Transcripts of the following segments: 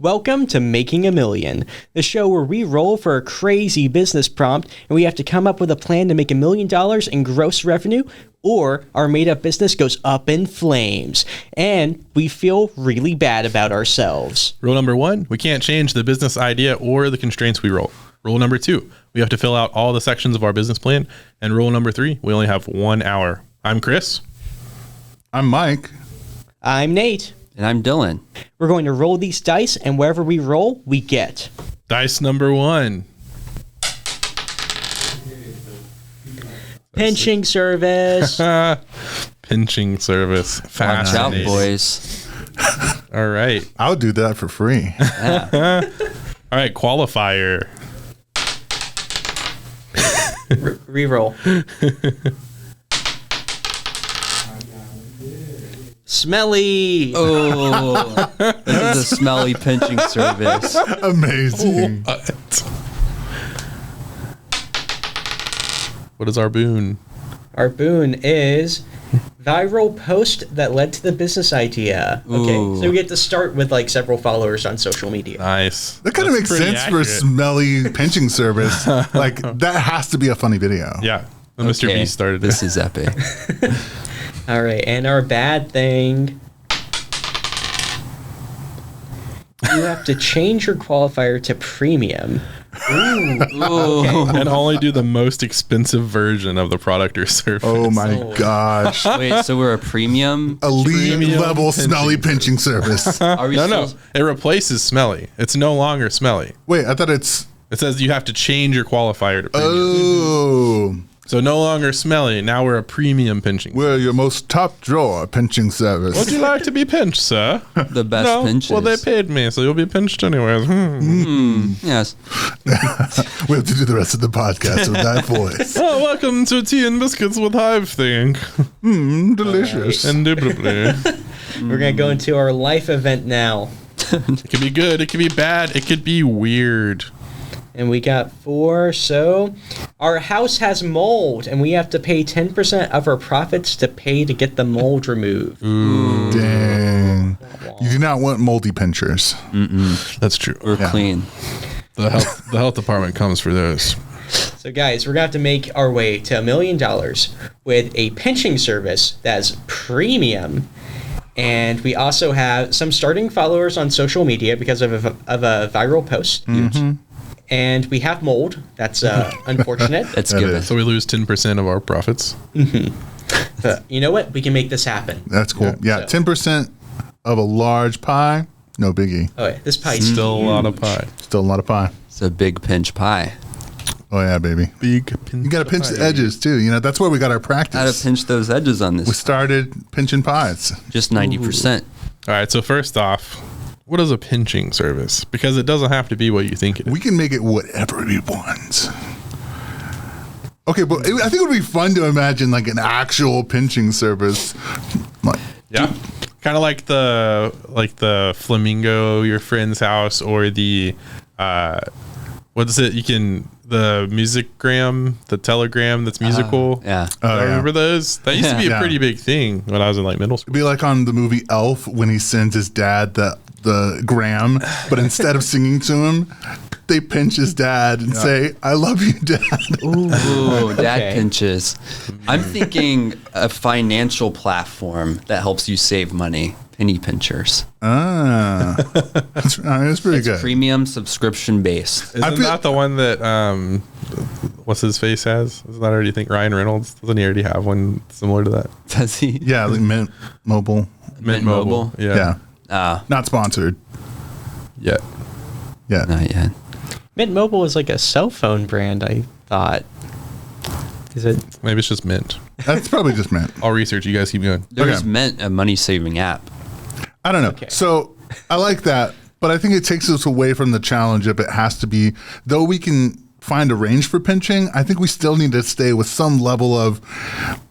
Welcome to Making a Million, the show where we roll for a crazy business prompt and we have to come up with a plan to make $1 million in gross revenue, or our made-up business goes up in flames and we feel really bad about ourselves. Rule number 1, we can't change the business idea or the constraints we roll. Rule number 2, we have to fill out all the sections of our business plan. And rule number 3, we only have 1 hour. I'm Chris. I'm Mike. I'm Nate. And I'm Dylan. We're going to roll these dice, and wherever we roll, we get. Dice number 1. Pinching service. Pinching service. Watch out, Fascinating. boys. All right. I'll do that for free. All right. Qualifier. Reroll. Smelly. Oh, this is a smelly pinching service. Amazing. What is our boon? Our boon is viral post that led to the business idea. Okay, Ooh. so we get to start with like several followers on social media. Nice. That kind of That's makes pretty sense for a accurate. smelly pinching service. Like, that has to be a funny video. Yeah. When Mr. Okay, Beast started This it. is epic. All right, and our bad thing. You have to change your qualifier to premium. Ooh. Ooh. And only do the most expensive version of the product or service. Oh my gosh. Wait, so we're a premium? Elite Premium level pinching smelly pinching service. Are we No. still? It replaces smelly. It's no longer smelly. Wait, I thought it's. It says you have to change your qualifier to premium. Oh. So no longer smelly. Now we're a premium pinching. We're your most top drawer pinching service. Would you like to be pinched, sir? The best No. pinches. Well, they paid me, so you'll be pinched anyways. Yes. We have to do the rest of the podcast with that voice. Oh, welcome to Tea and Biscuits with HiveThink. Delicious. Indubitably. We're going to go into our life event now. It could be good. It could be bad. It could be weird. And we got 4. So our house has mold, and we have to pay 10% of our profits to pay to get the mold removed. Dang. You do not want moldy pinchers. That's true. We're clean. The health department comes for those. So guys, we're going to have to make our way to $1 million with a pinching service that's premium. And we also have some starting followers on social media because of a viral post. And we have mold. That's unfortunate. That's That given. is. So we lose 10% of our profits. But you know what? We can make this happen. That's cool. Yeah, 10% of a large pie, no biggie. Oh, yeah, this pie's Still a lot of pie. Still a lot of pie. It's a big pinch pie. Oh, yeah, baby. Big pinch. You got to pinch the edges, too. You know, that's where we got our practice. How to pinch those edges on We this? started pinching pies. Just 90%. All right. So first off, what is a pinching service? Because it doesn't have to be what you think it is. We can make it whatever we want. Okay, but I think it would be fun to imagine like an actual pinching service. Like, Yeah. Kind of like the flamingo, your friend's house, or the what is it? The musicgram, the telegram that's musical. Yeah. oh, yeah. Remember those? That used to be a Yeah. pretty big thing when I was in like middle school. It'd be like on the movie Elf when he sends his dad the gram, but instead of singing to him, they pinch his dad and say, "I love you, Dad." Ooh, dad Okay. pinches. I'm thinking a financial platform that helps you save money. Penny pinchers. That's pretty good. Premium subscription based. Isn't feel- that the one that what's his face has? Isn't that already think Ryan Reynolds? Doesn't he already have one similar to that? Does he? Yeah, like Mint Mobile. Mint Mobile? Yeah. Yeah, not sponsored. Yeah. Yeah, Not yet. Mint Mobile is like a cell phone brand, I thought. Is it? Maybe it's just Mint. that's probably just Mint. I'll research. You guys keep going. There's Okay. Mint, a money saving app. I don't know. Okay. So I like that, but I think it takes us away from the challenge if it has to be, though we can find a range for pinching, I think we still need to stay with some level of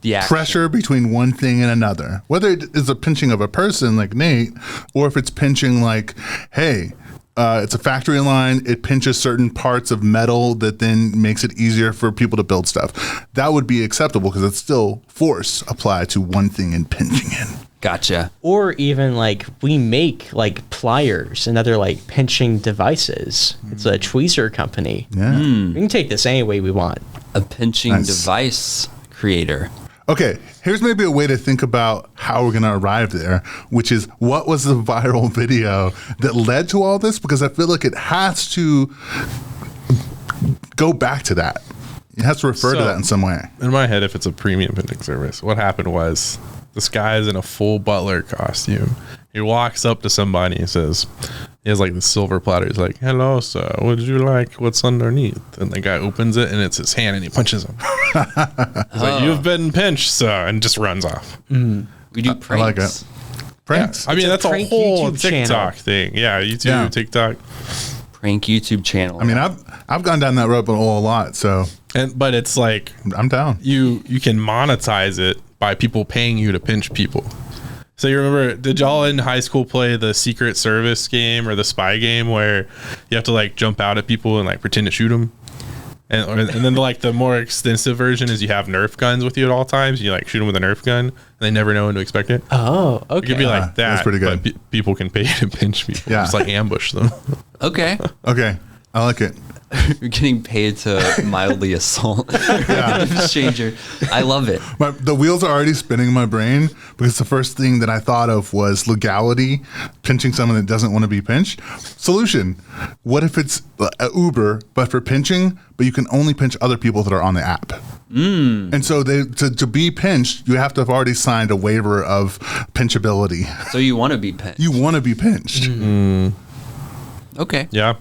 The action. pressure between one thing and another. Whether it is a pinching of a person like Nate, or if it's pinching like, hey, it's a factory line. It pinches certain parts of metal that then makes it easier for people to build stuff. That would be acceptable because it's still force applied to one thing and pinching in. Gotcha. Or even like we make like pliers and other like pinching devices. It's a tweezer company. Yeah. We can take this any way we want. A pinching device creator. Okay, here's maybe a way to think about how we're going to arrive there, which is what was the viral video that led to all this? Because I feel like it has to go back to that. It has to refer to that in some way. In my head, if it's a premium pinching service, what happened was this guy's in a full butler costume. He walks up to somebody and says, he has like the silver platter. He's like, "Hello, sir. Would you like what's underneath?" And the guy opens it and it's his hand and he punches him. He's like, "You've been pinched, sir," and just runs off. We do pranks. I like it. Pranks. I mean, that's a prank whole YouTube TikTok channel. thing. Yeah, YouTube, Yeah. TikTok. Prank YouTube channel. I mean, I've gone down that road a lot, so But it's like I'm down. you can monetize it by people paying you to pinch people. So you remember, did y'all in high school play the Secret Service game or the spy game where you have to like jump out at people and like pretend to shoot them? And then like the more extensive version is you have Nerf guns with you at all times. You like shoot them with a Nerf gun and they never know when to expect it. Oh, It could be okay. like that. that's pretty good. But people can pay you to pinch people. Yeah. Just like ambush them. Okay. Okay, I like it. You're getting paid to mildly assault a stranger. I love it. The wheels are already spinning in my brain because the first thing that I thought of was legality, pinching someone that doesn't want to be pinched. Solution: what if it's a Uber, but for pinching, but you can only pinch other people that are on the app? And so to be pinched, you have to have already signed a waiver of pinchability. So you want to be pinched. You want to be pinched. Okay. Yeah.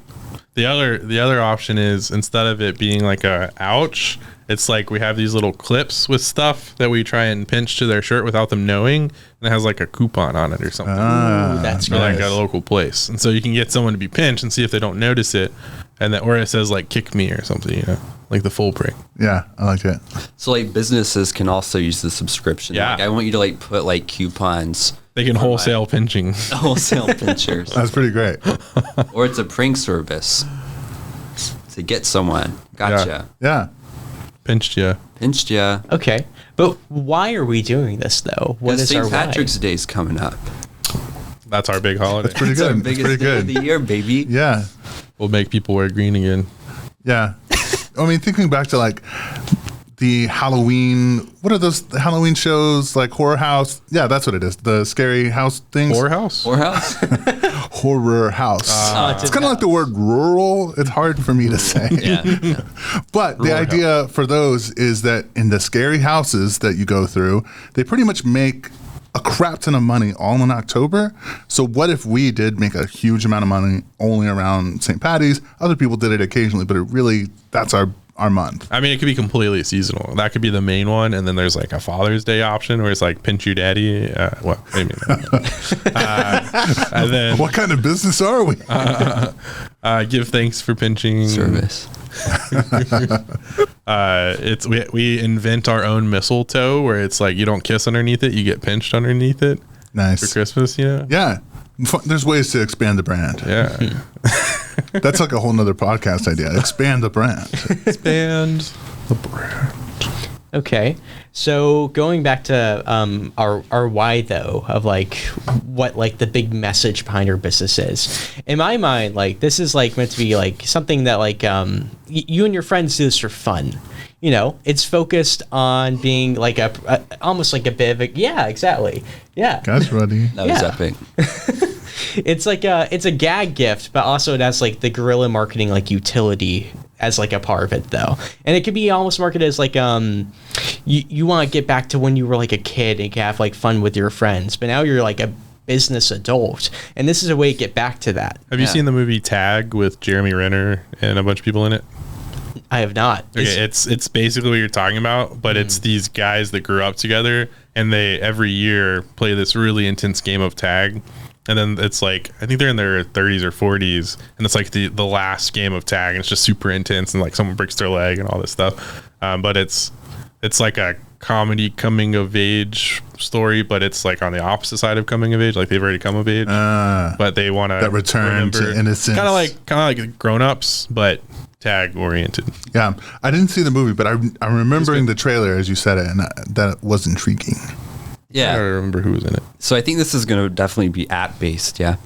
The other option is instead of it being like a ouch, it's like we have these little clips with stuff that we try and pinch to their shirt without them knowing, and it has like a coupon on it or something. Ooh, that's Or like nice. at a local place. And so you can get someone to be pinched and see if they don't notice it, and that, or it says like "kick me" or something, like the full prank. Yeah, I like it. So like businesses can also use the subscription. Yeah. Like, I want you to like put like coupons, They can wholesale pinching. wholesale pinchers, That's pretty great. or it's a prank service to get someone. Gotcha. Yeah. Pinched ya. Pinched ya. Okay. But why are we doing this though? What is our St. Patrick's Day's coming up. That's our big holiday. Pretty It's our good. It's biggest pretty day of good. the year, baby. Yeah. We'll make people wear green again. Yeah. I mean, thinking back to like the Halloween, what are those Halloween shows like Horror House? Yeah, that's what it is. The scary house things. Whorehouse? Or house. Horror House. It's kind of like the word rural. It's hard for me to say. Yeah. But the Rural idea for those is that in the scary houses that you go through, they pretty much make a crap ton of money all in October. So what if we did make a huge amount of money only around St. Patty's? Other people did it occasionally, but it really, that's our month. I mean, it could be completely seasonal. That could be the main one, and then there's like a Father's Day option where it's like pinch your daddy. Well, maybe not. And then What kind of business are we? give thanks for pinching Service. It's we invent our own mistletoe where it's like you don't kiss underneath it, you get pinched underneath it for Nice. Christmas. Yeah. There's ways to expand the brand. Yeah. That's like a whole nother podcast idea. Expand the brand. Expand the brand. Okay. So going back to our why though of like what like the big message behind our business is. In my mind, like this is like meant to be like something that like you and your friends do this for fun. You know, it's focused on being like a almost like a bit of a yeah, exactly. Yeah. Guys ready? That was Yeah. epic. It's like it's a gag gift, but also it has like the guerrilla marketing like utility as like a part of it though. And it could be almost marketed as like you want to get back to when you were like a kid and you can have like fun with your friends, but now you're like a business adult, and this is a way to get back to that. Have you Yeah. seen the movie Tag with Jeremy Renner and a bunch of people in it? I have not. Okay, it's basically what you're talking about, but it's these guys that grew up together and they every year play this really intense game of tag. And then it's like I think they're in their 30s or 40s, and it's like the last game of tag, and it's just super intense, and like someone breaks their leg and all this stuff. But it's like a comedy coming of age story, but it's like on the opposite side of coming of age. Like they've already come of age, but they want to That return to innocence. kind of like Grown Ups, but tag oriented. Yeah. I didn't see the movie, but I'm remembering the trailer as you said it, and that was intriguing. Yeah. I don't remember who was in it. So I think this is going to definitely be app based. Yeah.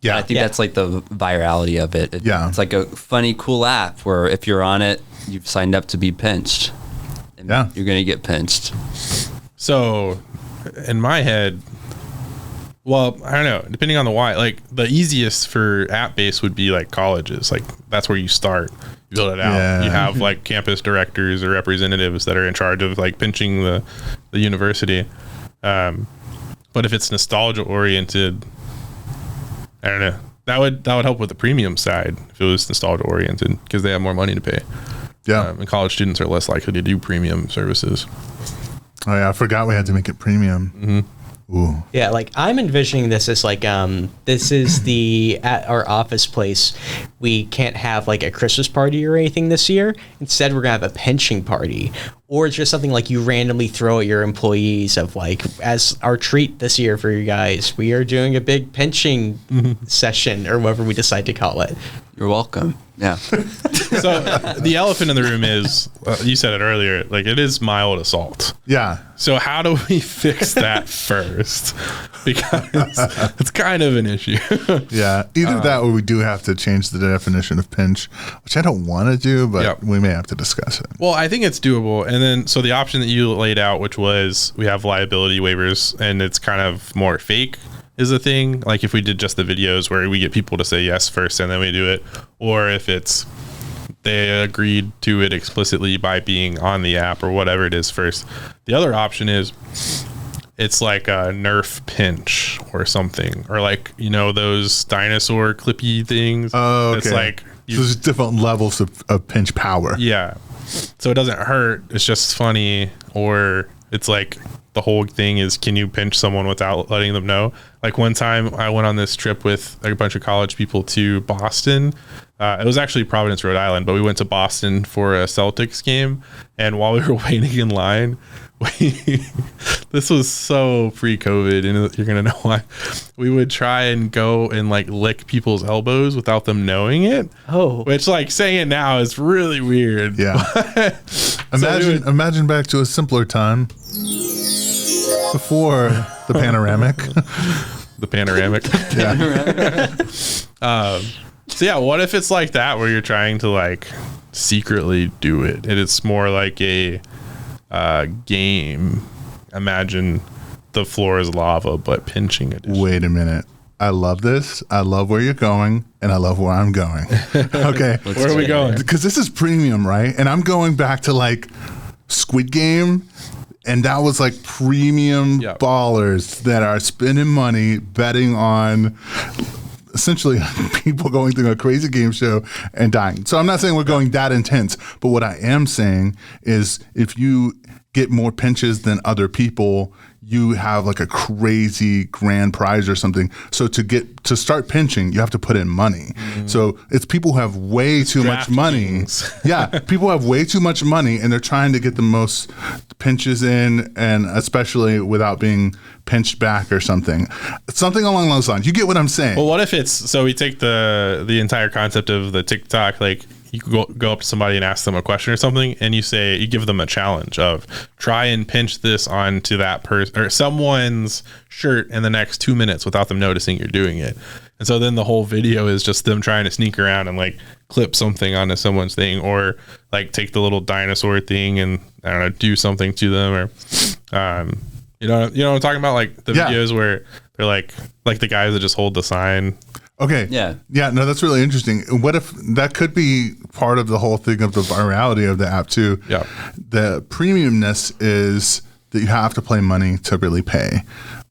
Yeah. I think that's like the virality of it. Yeah. It's like a funny, cool app where if you're on it, you've signed up to be pinched. And you're going to get pinched. So in my head, well, I don't know, depending on the why, like the easiest for app based would be like colleges. Like that's where you start. You build it out. Yeah. You have like campus directors or representatives that are in charge of like pinching the university. But if it's nostalgia oriented, I don't know. That would help with the premium side if it was nostalgia oriented because they have more money to pay. Yeah. And college students are less likely to do premium services. Oh yeah, I forgot we had to make it premium. Mm-hmm. Ooh. Yeah, like I'm envisioning this as like this is at our office place. We can't have like a Christmas party or anything this year. Instead, we're gonna have a pinching party, or it's just something like you randomly throw at your employees of like, as our treat this year for you guys, we are doing a big pinching session or whatever we decide to call it. You're welcome. Yeah. So the elephant in the room is, you said it earlier, like it is mild assault. Yeah. So how do we fix that first? Because it's kind of an issue. Yeah. Either that or we do have to change the definition of pinch, which I don't want to do, but Yep. we may have to discuss it. Well, I think it's doable. And then, so the option that you laid out, which was we have liability waivers and it's kind of more fake is a thing. Like if we did just the videos where we get people to say yes first and then we do it, or if it's they agreed to it explicitly by being on the app or whatever it is first. The other option is it's like a Nerf pinch or something, or like, you know, those dinosaur clippy things. Oh, okay. It's like, So there's different levels of pinch power. yeah. So it doesn't hurt. It's just funny, or it's like the whole thing is, can you pinch someone without letting them know? Like one time I went on this trip with a bunch of college people to Boston. It was actually Providence, Rhode Island, but we went to Boston for a Celtics game. And while we were waiting in line, this was so pre-COVID, and you're going to know why. We would try and go and like lick people's elbows without them knowing it. Oh. Which, like, saying it now is really weird. Yeah. Imagine back to a simpler time before the panoramic. The panoramic. Yeah. So yeah, what if it's like that where you're trying to like secretly do it and it's more like a game? Imagine the floor is lava, but pinching it. Wait a minute. I love this. I love where you're going, and I love where I'm going. Okay. Where are we going? Because this is premium, right? And I'm going back to like Squid Game, and that was like premium Yep. ballers that are spending money betting on essentially people going through a crazy game show and dying. So I'm not saying we're going that intense, but what I am saying is if you get more pinches than other people, you have like a crazy grand prize or something. So to start pinching, you have to put in money. So it's people who have way too much money. Yeah, people have way too much money and they're trying to get the most pinches in, and especially without being pinched back or something. Something along those lines. You get what I'm saying? Well, what if it's, so we take the entire concept of the TikTok, like you could go up to somebody and ask them a question or something, and you give them a challenge of try and pinch this onto that person or someone's shirt in the next 2 minutes without them noticing you're doing it. And so then the whole video is just them trying to sneak around and like clip something onto someone's thing, or like take the little dinosaur thing and I don't know, do something to them, or you know what I'm talking about, like the videos where they're like the guys that just hold the sign. Okay. Yeah. Yeah. No, that's really interesting. What if that could be part of the whole thing of the virality of the app too? Yeah. The premiumness is that you have to play money to really pay.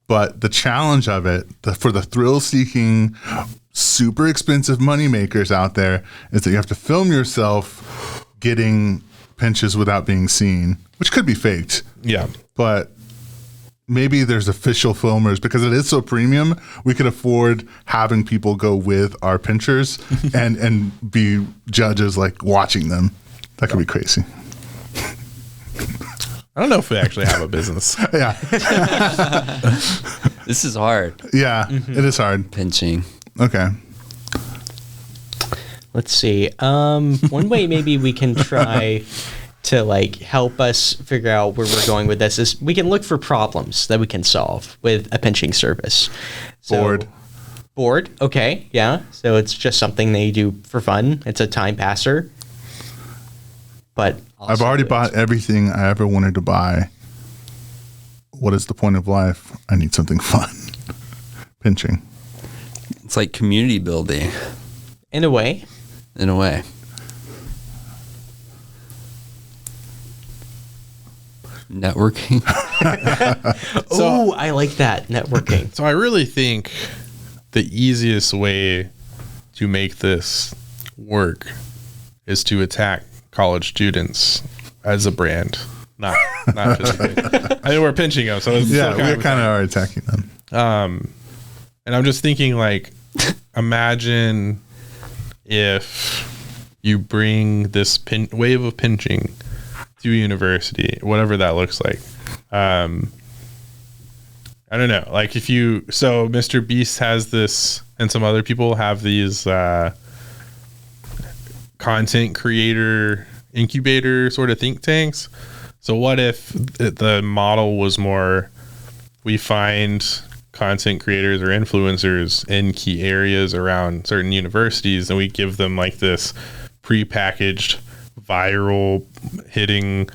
But the challenge of it, for the thrill-seeking, super expensive money makers out there, is that you have to film yourself getting pinches without being seen, which could be faked. Yeah. But maybe there's official filmers, because it is so premium, we could afford having people go with our pinchers and be judges like watching them. That could be crazy. I don't know if we actually have a business. Yeah. This is hard. Yeah, it is hard. Pinching. Okay. Let's see. One way maybe we can try to like help us figure out where we're going with this is we can look for problems that we can solve with a pinching service. Bored. Okay. Yeah. So it's just something they do for fun. It's a time passer. But I've already bought everything I ever wanted to buy. What is the point of life? I need something fun. Pinching. It's like community building. In a way. Networking. Oh, I like that. Networking. So I really think the easiest way to make this work is to attack college students as a brand. Not physically. I mean, we're pinching them, so it's we kind of are attacking them. And I'm just thinking, like, imagine if you bring this wave of pinching to university, whatever that looks like. I don't know. Like so Mr. Beast has this, and some other people have these content creator incubator sort of think tanks. So what if the model was more, we find content creators or influencers in key areas around certain universities, and we give them like this prepackaged viral hitting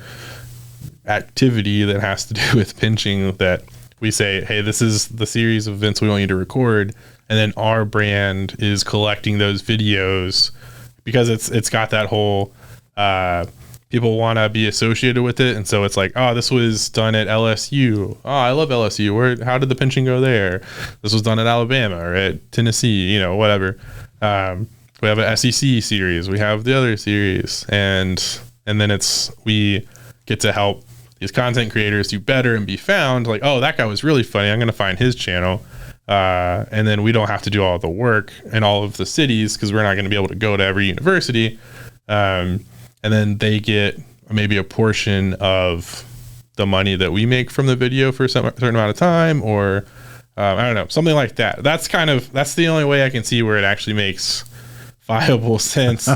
activity that has to do with pinching, that we say, hey, this is the series of events we want you to record, and then our brand is collecting those videos because it's got that whole people want to be associated with it, and so it's like, oh, this was done at LSU. Oh, I love LSU. How did the pinching go there? This was done at Alabama or at Tennessee, whatever. We have an SEC series. We have the other series, and then we get to help these content creators do better and be found. Like, oh, that guy was really funny. I'm going to find his channel. And then we don't have to do all the work in all of the cities because we're not going to be able to go to every university. And then they get maybe a portion of the money that we make from the video for a certain amount of time, or I don't know, something like that. That's the only way I can see where it actually makes viable sense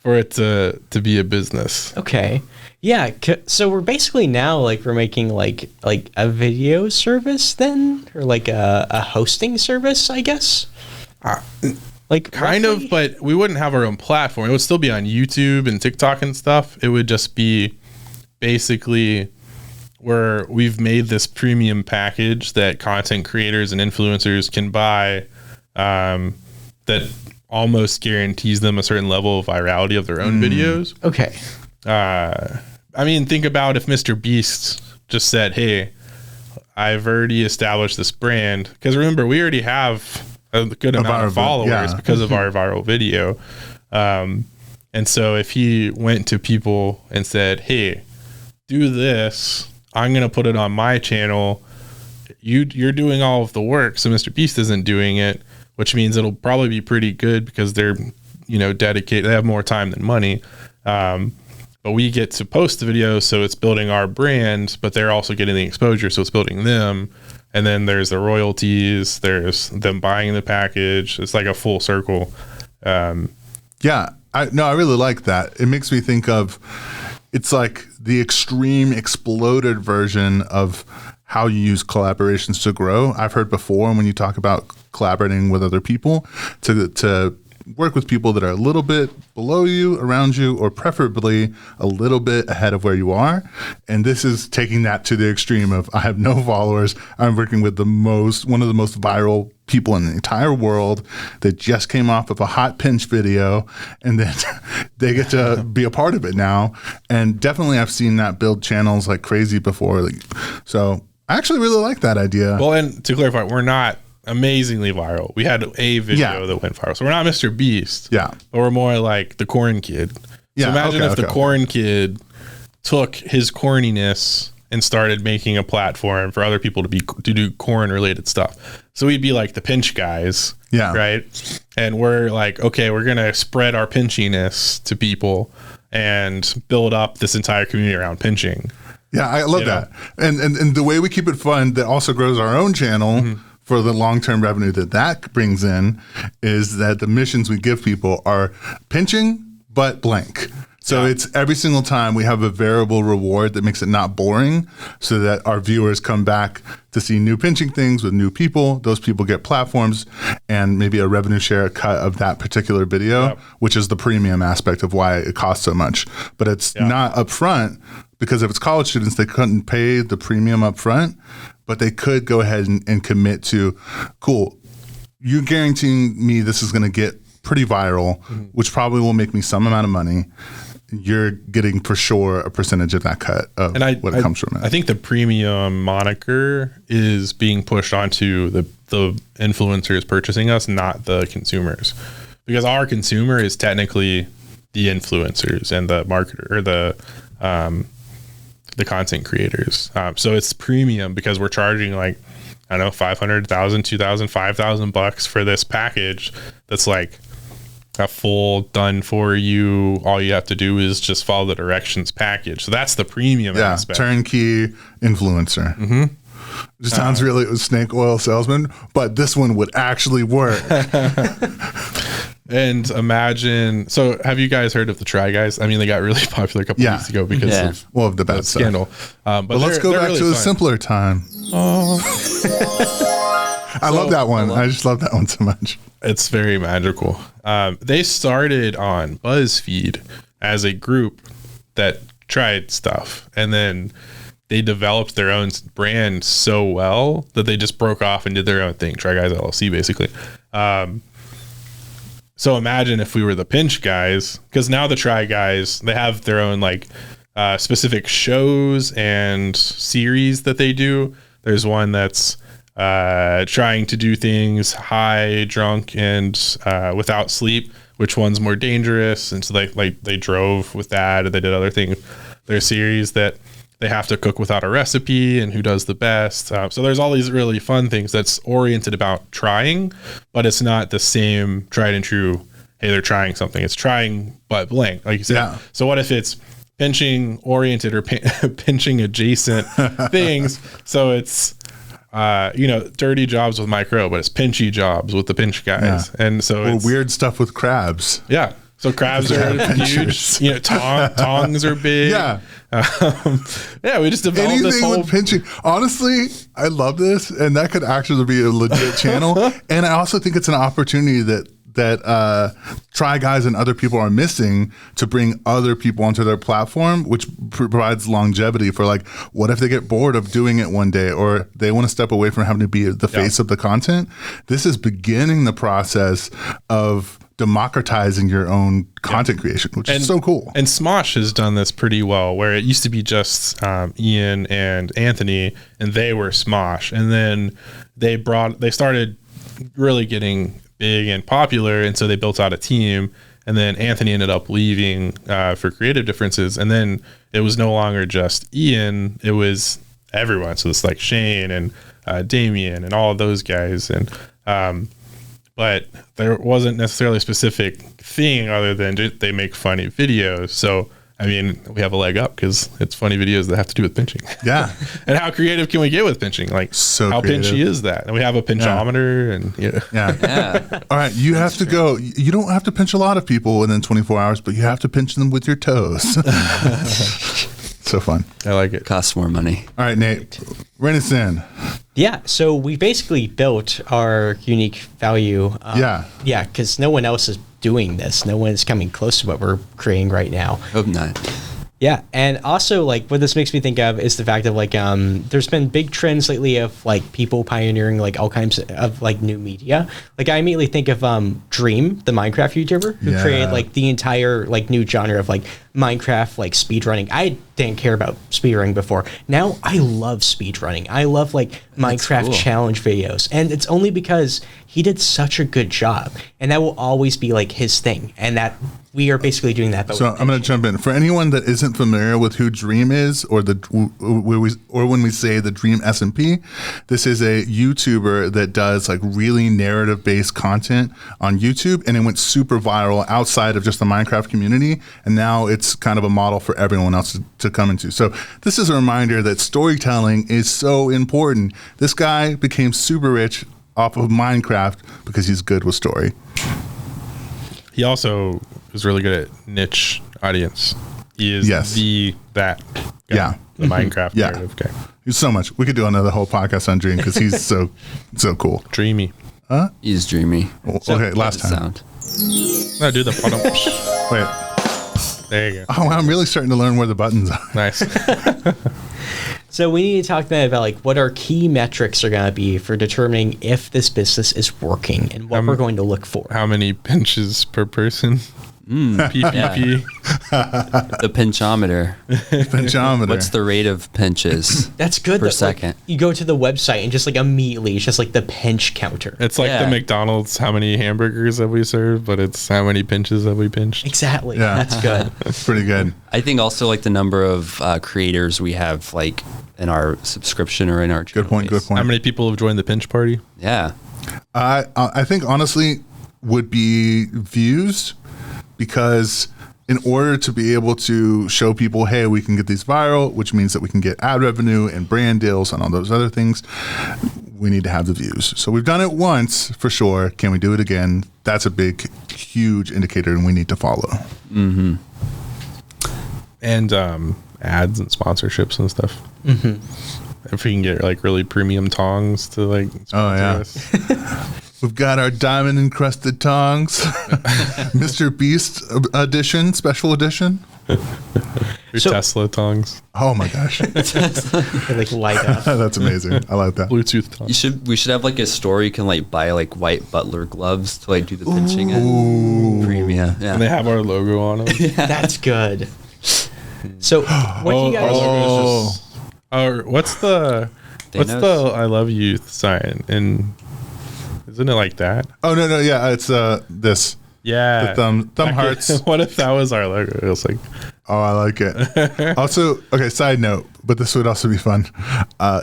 for it to be a business. Okay. Yeah, so we're basically now we're making like a video service then, or like a hosting service, I guess. Kind of, but we wouldn't have our own platform. It would still be on YouTube and TikTok and stuff. It would just be basically where we've made this premium package that content creators and influencers can buy, that almost guarantees them a certain level of virality of their own videos. Okay. I mean, think about if Mr. Beast just said, hey, I've already established this brand. Because remember, we already have a good amount of followers because of our viral video. And so if he went to people and said, hey, do this, I'm going to put it on my channel. You're doing all of the work, so Mr. Beast isn't doing it, which means it'll probably be pretty good because they're, dedicated. They have more time than money. But we get to post the video, so it's building our brand, but they're also getting the exposure, so it's building them. And then there's the royalties, there's them buying the package. It's like a full circle. I really like that. It makes me think of, it's like the extreme exploded version of how you use collaborations to grow. I've heard before when you talk about collaborating with other people to work with people that are a little bit below you, around you, or preferably a little bit ahead of where you are. And this is taking that to the extreme of, I have no followers. I'm working with one of the most viral people in the entire world that just came off of a hot pinch video, and then they get to be a part of it now. And definitely I've seen that build channels like crazy before. So I actually really like that idea. Well, and to clarify, we're not amazingly viral. We had a video that went viral, so we're not Mr. Beast. But we're more like the corn kid. So imagine if the corn kid took his corniness and started making a platform for other people to do corn related stuff. So we'd be like the pinch guys, right? And we're like, okay, we're gonna spread our pinchiness to people and build up this entire community around pinching. Yeah, I love that. And the way we keep it fun that also grows our own channel for the long-term revenue that brings in is that the missions we give people are pinching, but blank. So it's every single time we have a variable reward that makes it not boring, so that our viewers come back to see new pinching things with new people. Those people get platforms and maybe a revenue share cut of that particular video, which is the premium aspect of why it costs so much. But it's not upfront, because if it's college students, they couldn't pay the premium upfront, but they could go ahead and commit to, cool, you're guaranteeing me this is going to get pretty viral, which probably will make me some amount of money. You're getting for sure a percentage of that cut of what it comes from it. I think the premium moniker is being pushed onto the influencers purchasing us, not the consumers, because our consumer is technically the influencers and the marketer or the content creators. So it's premium because we're charging like, I don't know, 500,000, 2,000, 5,000 bucks for this package. That's like a full done for you. All you have to do is just follow the directions package. So that's the premium aspect. Turnkey influencer. It sounds really snake oil salesman, but this one would actually work. And imagine, so have you guys heard of the Try Guys? I mean, they got really popular a couple weeks ago because of the bad scandal. But let's go back to a simpler time. I love that one. I just love that one so much. It's very magical. They started on BuzzFeed as a group that tried stuff, and then they developed their own brand so well that they just broke off and did their own thing. Try Guys LLC, basically. So imagine if we were the Pinch Guys, because now the Try Guys, they have their own like specific shows and series that they do. There's one that's trying to do things high, drunk, and without sleep. Which one's more dangerous? And so they drove with that, and they did other things. There's series that they have to cook without a recipe, and who does the best. So there's all these really fun things that's oriented about trying, but it's not the same tried and true. Hey, they're trying something. It's trying but blank, like you said. Yeah. So what if it's pinching oriented or pinching adjacent things? So it's dirty jobs with micro, but it's pinchy jobs with the Pinch Guys. Yeah. And so it's weird stuff with crabs. Yeah. So crabs are huge. Tongs are big. Yeah. We just developed anything this whole with pinching. Honestly, I love this, and that could actually be a legit channel. And I also think it's an opportunity that Try Guys and other people are missing to bring other people onto their platform, which provides longevity for like, what if they get bored of doing it one day, or they want to step away from having to be the face of the content? This is beginning the process of democratizing your own content creation, which is so cool. And Smosh has done this pretty well, where it used to be just Ian and Anthony, and they were Smosh, and then they started really getting big and popular, and so they built out a team, and then Anthony ended up leaving for creative differences, and then it was no longer just Ian, it was everyone. So it's like Shane and Damien and all of those guys, and but there wasn't necessarily a specific thing other than they make funny videos. So I mean, we have a leg up because it's funny videos that have to do with pinching. Yeah. And how creative can we get with pinching? Like, so how creative. Pinchy is that? And we have a pinchometer and yeah. All right. You have to go. You don't have to pinch a lot of people within 24 hours, but you have to pinch them with your toes. So fun. I like it. Costs more money. All right, Nate, rein us in. Yeah, so we basically built our unique value. Yeah, because no one else is doing this. No one is coming close to what we're creating right now. Hope not. Yeah, and also like what this makes me think of is the fact of like there's been big trends lately of like people pioneering like all kinds of like new media. Like I immediately think of Dream, the Minecraft YouTuber, who created like the entire like new genre of like Minecraft like speedrunning. I didn't care about speedrunning before. Now I love speedrunning. I love like Minecraft challenge videos, and it's only because he did such a good job, and that will always be like his thing, and that we are basically doing that. But so I'm going to jump in. For anyone that isn't familiar with who Dream is, or when we say the Dream SMP, this is a YouTuber that does like really narrative based content on YouTube, and it went super viral outside of just the Minecraft community, and now it's kind of a model for everyone else to come into. So this is a reminder that storytelling is so important. This guy became super rich off of Minecraft because he's good with story. He also was really good at niche audience. He is Yes. that guy, Yeah. the Minecraft Yeah. narrative guy. He's so much. We could do another whole podcast on Dream because he's so cool. Dreamy. He's dreamy. Okay, last time. Sound. No, do the bottom. Wait. There you go. Oh, I'm really starting to learn where the buttons are. Nice. So we need to talk then about like what our key metrics are going to be for determining if this business is working and what we're going to look for. How many pinches per person? PPP. The pinchometer. Pinchometer. What's the rate of pinches? That's good. Per that, like, second. you go to the website and just like immediately it's just like the pinch counter. It's like Yeah. the McDonald's, how many hamburgers have we served, but it's how many pinches have we pinched. Exactly. Yeah. That's good. It's pretty good. I think also like the number of creators we have like in our subscription or in our channel Good point. Good base. point. How many people have joined the pinch party? Yeah. I think honestly would be views, because in order to be able to show people, hey, we can get these viral, which means that we can get ad revenue and brand deals and all those other things, we need to have the views. So we've done it once for sure. Can we do it again? That's a big, huge indicator, and we need to follow. And ads and sponsorships and stuff. If we can get like really premium tongs to like sponsor us. We've got our diamond encrusted tongs, Mr. Beast edition, special edition. Your So- Tesla tongs, Oh my gosh, They, like light up. that's amazing. I like that. Bluetooth tongs. We should have like a store you can like buy like white butler gloves to like do the pinching in. Premium. Yeah. And they have our logo on them. That's good. So what do you guys? What's the Thanos? I love you sign? And isn't it like that? Oh no, yeah, it's this. Yeah. The thumb hearts. What if that was our logo? It was like, Oh, I like it. Also, okay, side note, but this would also be fun.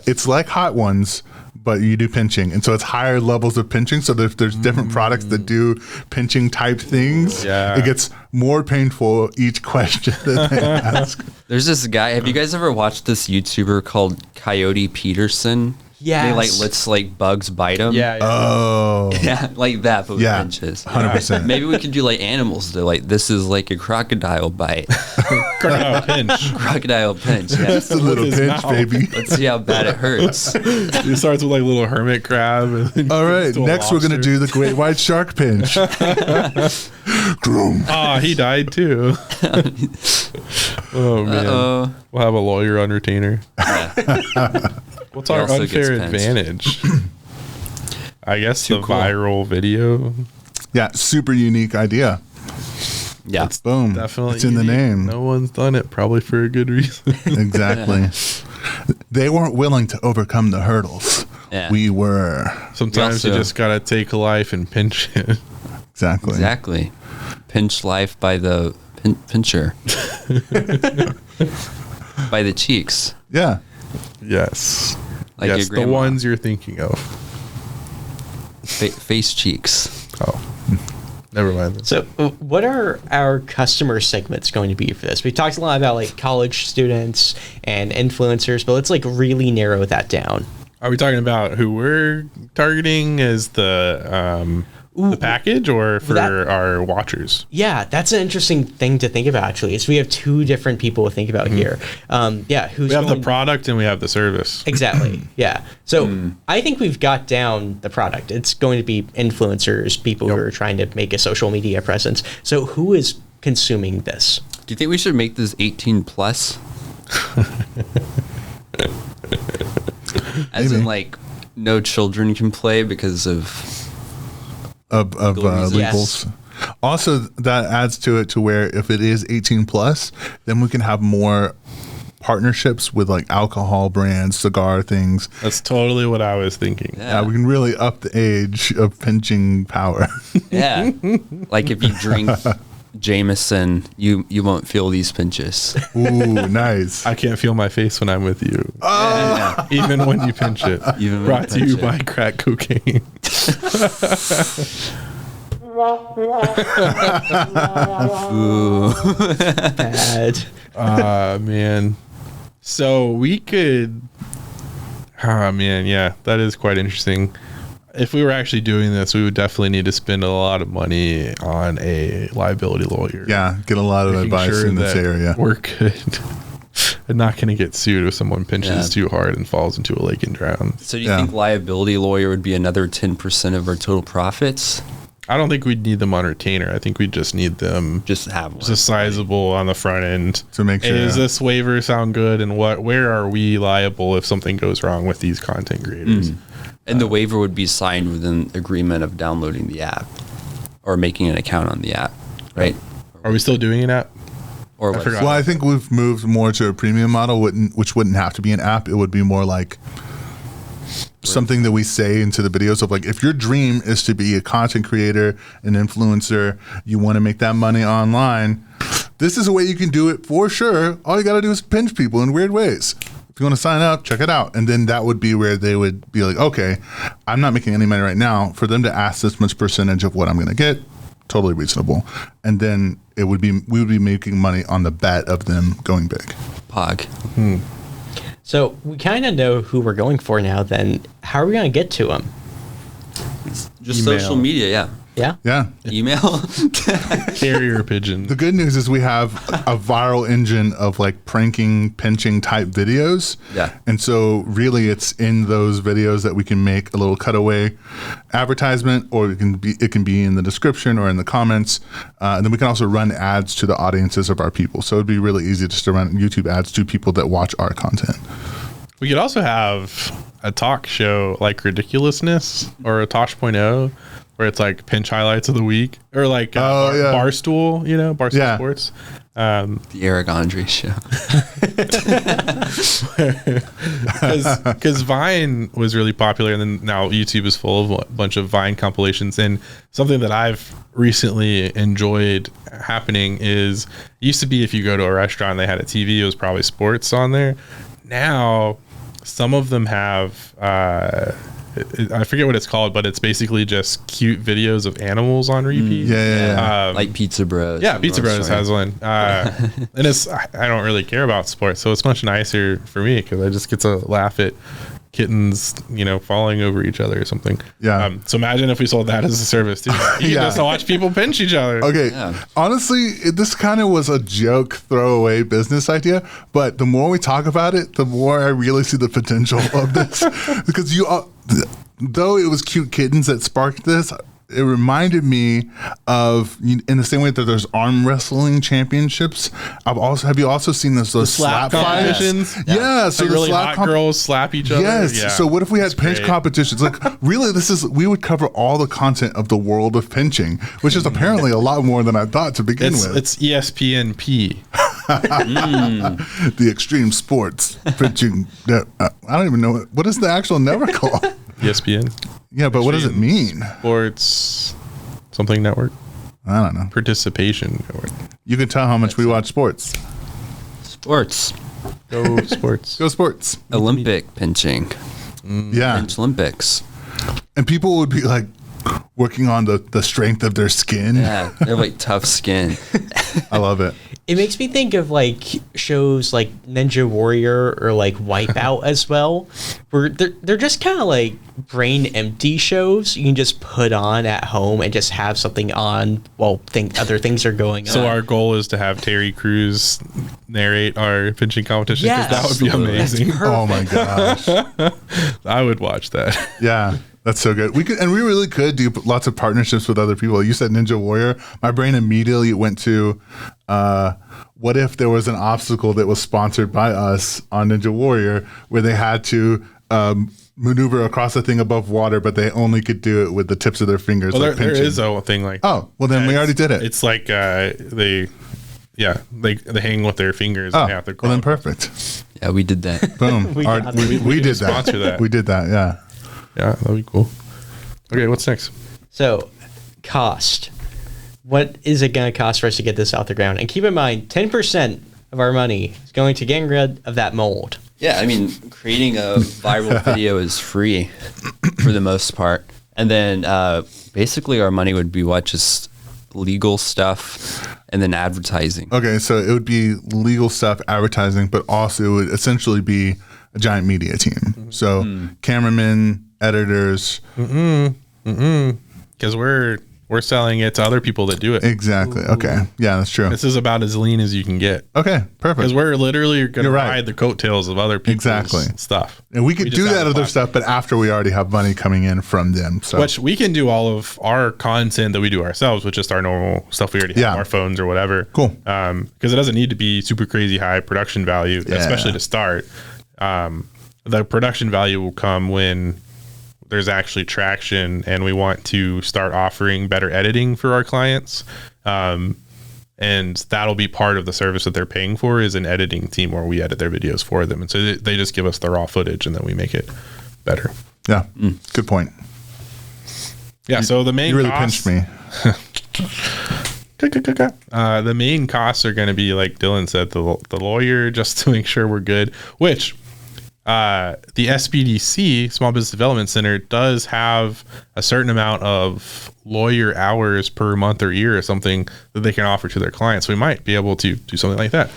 It's like Hot Ones, but you do pinching. And so it's higher levels of pinching. So if there's different products that do pinching type things, Yeah. it gets more painful each question that they ask. There's this guy. Have you guys ever watched this YouTuber called Coyote Peterson? Yes. They like lets like bugs bite him. yeah. Oh, Yeah, like that, but with yeah, pinches. 100%. Maybe we could do like animals. They're like, this is like a crocodile bite. Crocodile pinch. Crocodile pinch. Yeah. Just a little his pinch, mouth. baby. Let's see how bad it hurts. It starts with like little hermit crab. And then All right, turns to a next we're going to lobster. do the great white shark pinch. Groom. Oh, he died too. Oh man, Uh-oh. we'll have a lawyer on retainer. What's He our also gets unfair pinched. advantage? I guess Too the cool. viral video. Yeah, super unique idea. Yeah. Boom. Definitely, It's in the unique. name. No one's done it, probably for a good reason. Exactly. They weren't willing to overcome the hurdles. Yeah. We were. Sometimes you also- just gotta take life and pinch it. Exactly. Exactly. Pinch life by the pincher. By the cheeks. Yeah. Yes, Like your yes, the grandma. ones you're thinking of. Face cheeks. Oh, never mind. So what are our customer segments going to be for this? We talked a lot about like college students and influencers, but let's like really narrow that down. Are we talking about who we're targeting as the package, or for that- our watchers? Yeah, that's an interesting thing to think about actually. Is we have two different people to think about here. Yeah, who's We have the going- product and we have the service. Exactly. Yeah. So I think we've got down the product. It's going to be influencers, people who are trying to make a social media presence. So who is consuming this? Do you think we should make this 18 plus? As in, Maybe. like, no children can play because of. Of Yes. legals. Also, that adds to it to where if it is 18 plus, then we can have more partnerships with like alcohol brands, cigar things. That's totally what I was thinking. Yeah, we can really up the age of pinching power. Yeah. Like, if you drink Jameson, you won't feel these pinches. Ooh, nice. I can't feel my face when I'm with you, Yeah. even when you pinch it. Even when Brought you to you pinch by it. crack cocaine. Ooh. Bad. Man. So we could. Oh man, yeah, that is quite interesting. if we were actually doing this, we would definitely need to spend a lot of money on a liability lawyer. Yeah, get a lot of Making advice sure in this that area. We're good. And not going to get sued if someone pinches too hard and falls into a lake and drowns. So do you think liability lawyer would be another 10% of our total profits? I don't think we'd need them on retainer. I think we just need them Just have one. just sizable on the front end To make sure, Hey, does this waiver sound good? And where are we liable if something goes wrong with these content creators? And the waiver would be signed with an agreement of downloading the app or making an account on the app, right? Are we still doing an app? Or I forgot. Well, I think we've moved more to a premium model, which wouldn't have to be an app. It would be more like something that we say into the videos of like, if your dream is to be a content creator, an influencer, you want to make that money online, this is a way you can do it for sure. All you got to do is pinch people in weird ways. If you want to sign up, check it out. And then that would be where they would be like, okay, I'm not making any money right now. For them to ask this much percentage of what I'm going to get, totally reasonable. And then we would be making money on the bet of them going big. Pog. So we kind of know who we're going for now. Then how are we going to get to them? Just Email. social media, yeah. Yeah. Yeah. Email. Carrier pigeon. The good news is we have a viral engine of like pranking, pinching type videos. Yeah. And so really it's in those videos that we can make a little cutaway advertisement, or it can be in the description or in the comments. And then we can also run ads to the audiences of our people. So it'd be really easy just to run YouTube ads to people that watch our content. We could also have a talk show like Ridiculousness or a Tosh.0 where it's like pinch highlights of the week or like Barstool, Barstool Sports. The Eric Andre show. Because Vine was really popular, and then now YouTube is full of a bunch of Vine compilations. And something that I've recently enjoyed happening is, it used to be if you go to a restaurant and they had a TV, it was probably sports on there. Now, some of them have, I forget what it's called, but it's basically just cute videos of animals on repeat. Yeah. Like Pizza Bros. Yeah, Pizza Bros has one. And I don't really care about sports, so it's much nicer for me because I just get to laugh at kittens, falling over each other or something. Yeah. So imagine if we sold that as a service too. You can just watch people pinch each other. Okay. Yeah. Honestly, this kind of was a joke throwaway business idea, but the more we talk about it, the more I really see the potential of this. Because though it was cute kittens that sparked this, it reminded me of, in the same way that there's arm wrestling championships. Have you also seen those slap fights? competitions? Yeah. So Like the really slap hot girls slap each other. Yes. Yeah. So what if we had pinch great. competitions? Like really, we would cover all the content of the world of pinching, which is apparently a lot more than I thought to begin with. It's ESPNP. The extreme sports pitching. I don't even know what is the actual network called. ESPN Yeah, but what does it mean? Sports something network. I don't know. Participation network. You can tell how much we watch sports. Sports. Go sports. Go sports. Olympic pinching. Yeah, Pinch Olympics. and people would be like working on the strength of their skin. Yeah. They're like tough skin. I love it. It makes me think of like shows like Ninja Warrior or like Wipeout as well, where they're just kind of like brain empty shows you can just put on at home and just have something on while other things are going on. So our goal is to have Terry Crews narrate our pinching competition because that would be amazing. Oh my gosh. I would watch that. Yeah. That's so good. We really could do lots of partnerships with other people. You said Ninja Warrior. My brain immediately went to, what if there was an obstacle that was sponsored by us on Ninja Warrior where they had to maneuver across a thing above water, but they only could do it with the tips of their fingers. Well, like there pinching. is a thing like Oh, well then we already did it. It's like they hang with their fingers. Oh, and they have to well then perfect. Yeah, we did that. Boom. We got We did that. sponsor that. We did that. Yeah. Yeah, that'd be cool. Okay, what's next? So, cost. What is it going to cost for us to get this off the ground? And keep in mind, 10% of our money is going to getting rid of that mold. Yeah, I mean, creating a viral video is free for the most part. And then basically our money would be just legal stuff and then advertising. Okay, so it would be legal stuff, advertising, but also it would essentially be a giant media team. So cameramen, editors. Because we're selling it to other people that do it. Exactly. Okay. Yeah, that's true. This is about as lean as you can get. Okay, perfect. Because we're literally going to You're right. ride the coattails of other people's stuff. And we could just do have that the other stuff, but after we already have money coming in from them. So Which we can do all of our content that we do ourselves with just our normal stuff we already have on our phones or whatever. Cool. Because it doesn't need to be super crazy high production value, especially to start. The production value will come when there's actually traction and we want to start offering better editing for our clients. And that'll be part of the service that they're paying for is an editing team where we edit their videos for them. And so they just give us the raw footage and then we make it better. Yeah. Good point. Yeah. So the main You really costs, pinched me. the main costs are going to be, like Dylan said, the lawyer, just to make sure we're good, which the SBDC, Small Business Development Center, does have a certain amount of lawyer hours per month or year or something that they can offer to their clients. So we might be able to do something like that.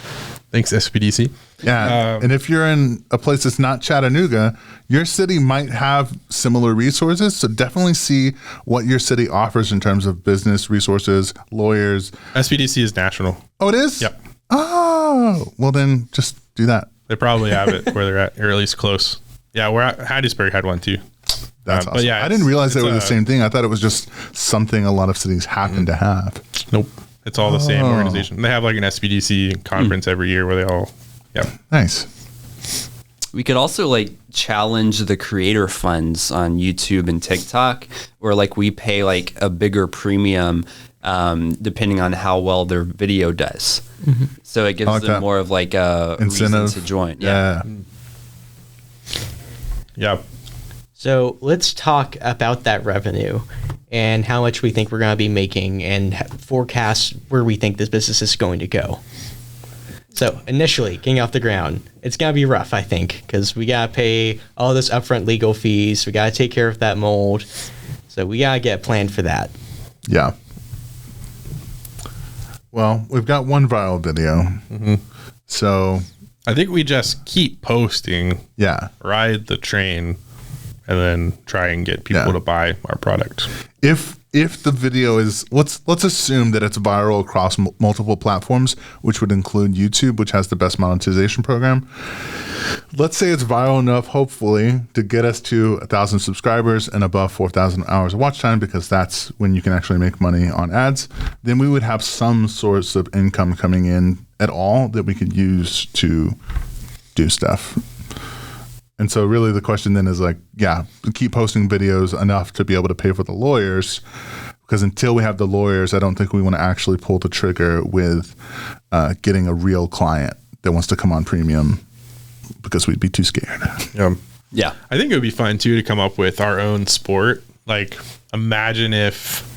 Thanks, SBDC. Yeah. And if you're in a place that's not Chattanooga, your city might have similar resources. So definitely see what your city offers in terms of business resources, lawyers. SBDC is national. Oh, it is? Yep. Oh, well then just do that. They probably have it where they're at, or at least close. Yeah, we're at Hattiesburg had one too. That's awesome. But yeah, I didn't realize they were the same thing. I thought it was just something a lot of cities happen to have. Nope. It's all the same organization. They have like an SBDC conference every year where they all, Nice. We could also like challenge the creator funds on YouTube and TikTok, where like we pay like a bigger premium depending on how well their video does. So it gives like them that. more of like a Incentive reason to join. Yeah. yeah. So let's talk about that revenue and how much we think we're going to be making and forecast where we think this business is going to go. So initially, getting off the ground, it's going to be rough, I think, because we got to pay all this upfront legal fees. We got to take care of that mold. So we got to get planned for that. Yeah. Well, we've got one viral video. So I think we just keep posting, yeah. ride the train, and then try and get people to buy our product. If the video is, let's assume that it's viral across multiple platforms, which would include YouTube, which has the best monetization program. Let's say it's viral enough, hopefully, to get us to 1,000 subscribers and above 4,000 hours of watch time, because that's when you can actually make money on ads. Then we would have some source of income coming in at all that we could use to do stuff. And so really the question then is like, keep posting videos enough to be able to pay for the lawyers, because until we have the lawyers, I don't think we want to actually pull the trigger with getting a real client that wants to come on premium, because we'd be too scared. Yeah. I think it would be fun too to come up with our own sport. Like, imagine if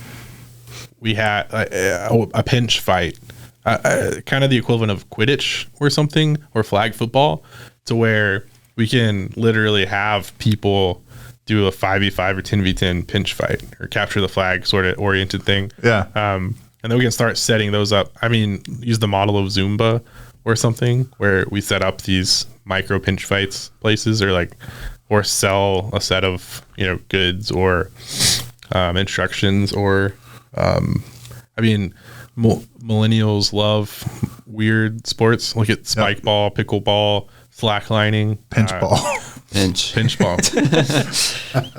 we had a pinch fight, kind of the equivalent of Quidditch or something, or flag football, to where we can literally have people do a 5v5 or 10v10 pinch fight or capture the flag sort of oriented thing. Yeah. And then we can start setting those up. I mean, use the model of Zumba or something where we set up these micro pinch fights places, or sell a set of, goods or instructions, or millennials love weird sports. Look at spike ball, pickleball, slacklining, Pinch ball. pinch ball.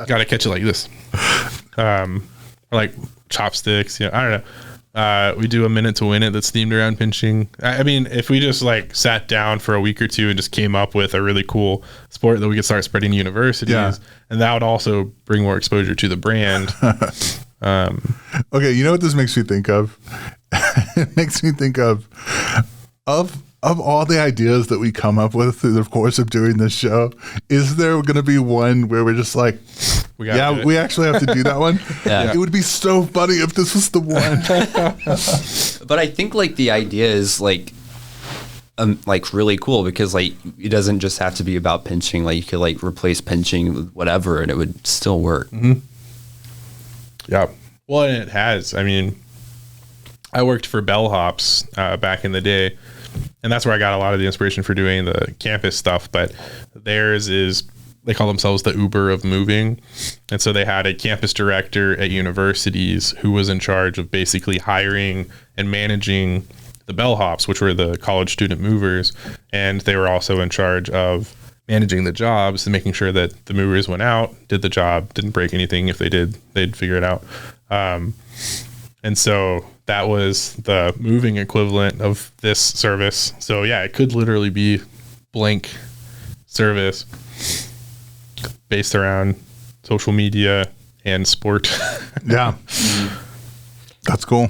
Got to catch it like this. Or like chopsticks. I don't know. We do a minute to win it that's themed around pinching. I mean, if we just like sat down for a week or two and just came up with a really cool sport that we could start spreading to universities, and that would also bring more exposure to the brand. Okay, you know what this makes me think of? It makes me think of all the ideas that we come up with through the course of doing this show, is there going to be one where we're just like, we actually have to do that one? It would be so funny if this was the one. But I think like the idea is like really cool, because like it doesn't just have to be about pinching. Like you could like replace pinching with whatever and it would still work. Yeah. Well, and it has. I mean, I worked for Bellhops back in the day, and that's where I got a lot of the inspiration for doing the campus stuff. But theirs is, they call themselves the Uber of moving. And so they had a campus director at universities who was in charge of basically hiring and managing the bellhops, which were the college student movers. And they were also in charge of managing the jobs and making sure that the movers went out, did the job, didn't break anything. If they did, they'd figure it out. And so that was the moving equivalent of this service. So yeah, it could literally be blank service based around social media and sport. Yeah. That's cool.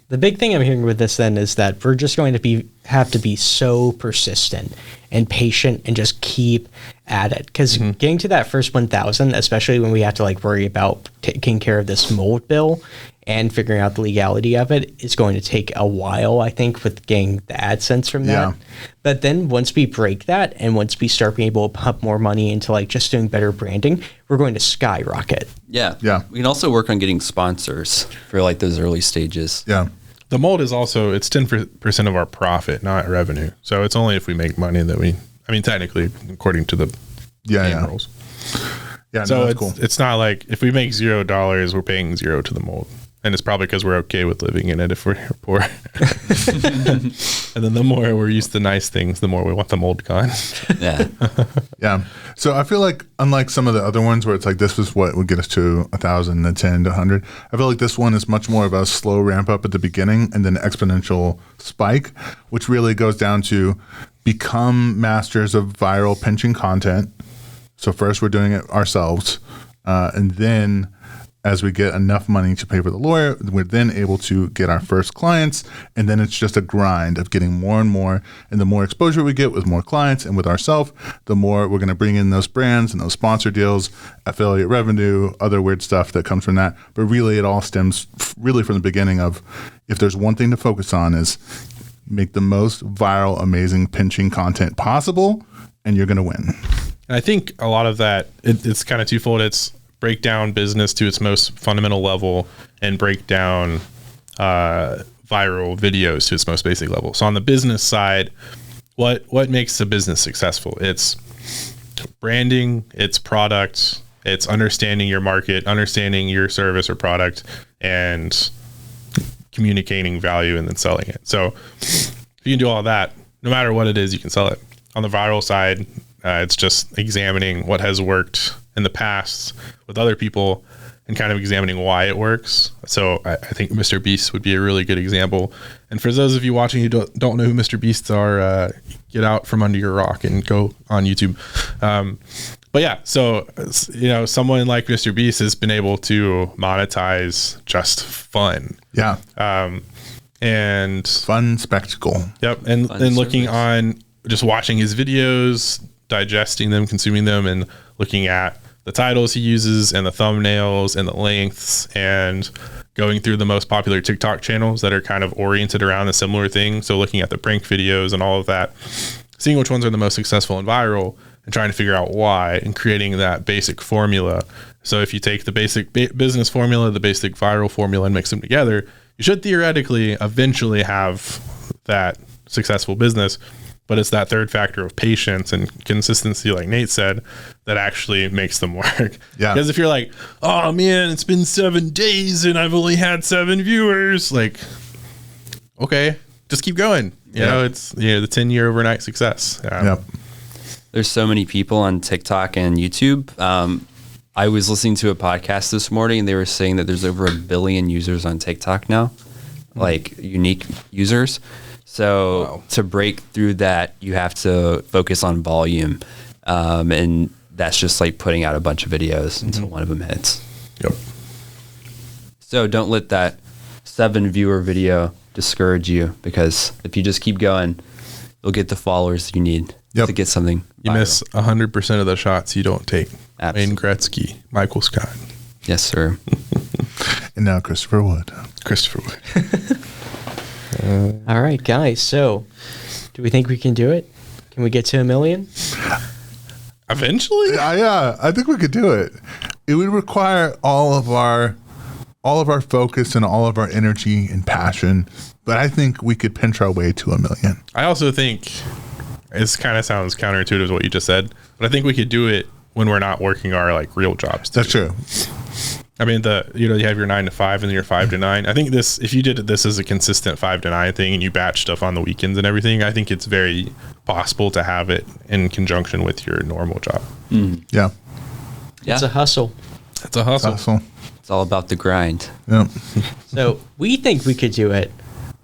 The big thing I'm hearing with this then is that we're just going to have to be so persistent and patient and just keep at it. Because getting to that first 1,000, especially when we have to like worry about taking care of this mold bill and figuring out the legality of it, is going to take a while, I think, with getting the AdSense from that. Yeah. But then once we break that and once we start being able to pump more money into like just doing better branding, we're going to skyrocket. Yeah. Yeah. We can also work on getting sponsors for like those early stages. Yeah. The mold is also, it's 10% of our profit, not revenue. So it's only if we make money that technically, according to the game rules. Yeah. So No, it's that's cool. it's not like if we make $0, we're paying 0 to the mold. And it's probably because we're okay with living in it if we're poor. And then the more we're used to nice things, the more we want the mold gone. Yeah. Yeah. So I feel like, unlike some of the other ones where it's like this was what would get us to 1,000, then 10 to 100, I feel like this one is much more of a slow ramp up at the beginning and then exponential spike, which really goes down to become masters of viral pinching content. So first we're doing it ourselves, and then as we get enough money to pay for the lawyer, we're then able to get our first clients. And then it's just a grind of getting more and more. And the more exposure we get with more clients and with ourselves, the more we're going to bring in those brands and those sponsor deals, affiliate revenue, other weird stuff that comes from that. But really, it all stems really from the beginning of, if there's one thing to focus on, is make the most viral, amazing pinching content possible, and you're going to win. And I think a lot of that, it's kind of twofold. It's break down business to its most fundamental level and break down viral videos to its most basic level. So on the business side, what makes a business successful? It's branding, it's product, it's understanding your market, understanding your service or product, and communicating value and then selling it. So if you can do all that, no matter what it is, you can sell it. On the viral side, it's just examining what has worked in the past with other people and kind of examining why it works. So I think Mr. Beast would be a really good example. And for those of you watching who don't know who Mr. Beasts are, get out from under your rock and go on YouTube. But yeah, so, someone like Mr. Beast has been able to monetize just fun. Yeah. And Fun spectacle. yep. And looking on, just watching his videos, digesting them, consuming them, and looking at the titles he uses and the thumbnails and the lengths, and going through the most popular TikTok channels that are kind of oriented around a similar thing. So looking at the prank videos and all of that, seeing which ones are the most successful and viral, and trying to figure out why, and creating that basic formula. So if you take the basic business formula, the basic viral formula, and mix them together, you should theoretically eventually have that successful business. But it's that third factor of patience and consistency, like Nate said, that actually makes them work. Yeah. Because if you're like, oh man, it's been 7 days and I've only had 7 viewers, like, okay, just keep going. You know, it's the 10-year overnight success. Yep. There's so many people on TikTok and YouTube. I was listening to a podcast this morning, and they were saying that there's over 1 billion users on TikTok now, like unique users. So to break through that, you have to focus on volume. And that's just like putting out a bunch of videos until one of them hits. Yep. So don't let that 7 viewer video discourage you, because if you just keep going, you'll get the followers you need to get something You viral. miss 100% of the shots you don't take. Absolutely. Wayne Gretzky, Michael Scott, Yes, sir. And now Christopher Wood. Christopher Wood. All right, guys. So, do we think we can do it? Can we get to 1 million? Eventually? Yeah, I think we could do it. It would require all of our focus and all of our energy and passion but I think we could pinch our way to $1 million. I also think it kind of sounds counterintuitive to what you just said, but I think we could do it when we're not working our like real jobs too. That's true. I mean, you have your 9 to 5 and then your 5 to 9. I think if you did this as a consistent 5 to 9 thing and you batch stuff on the weekends and everything, I think it's very possible to have it in conjunction with your normal job. Yeah. It's a hustle. It's a hustle. Awesome. It's all about the grind. Yeah. So we think we could do it,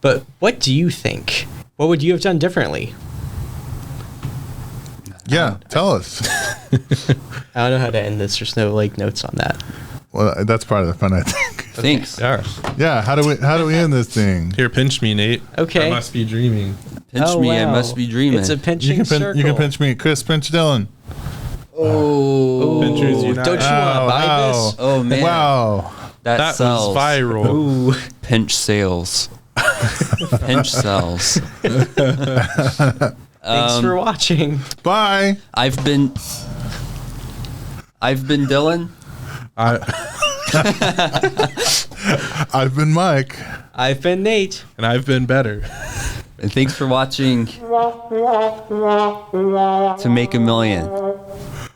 but what do you think? What would you have done differently? Yeah. Tell us. I don't know how to end this. There's no like notes on that. Well, that's part of the fun, I think. Thanks. Yeah. Yeah. How do we end this thing? Here, pinch me, Nate. Okay. I must be dreaming. Pinch me, I must be dreaming. It's a pinching You circle. can pinch me, Chris. Pinch Dylan. Oh, Pinchers unite. Don't you want to buy this? oh man, Wow. that sells. was viral. Ooh. Pinch sales. Pinch sells. Thanks for watching. Bye. I've been Dylan. I've been Mike. I've been Nate. And I've been better. And thanks for watching To Make $1 Million.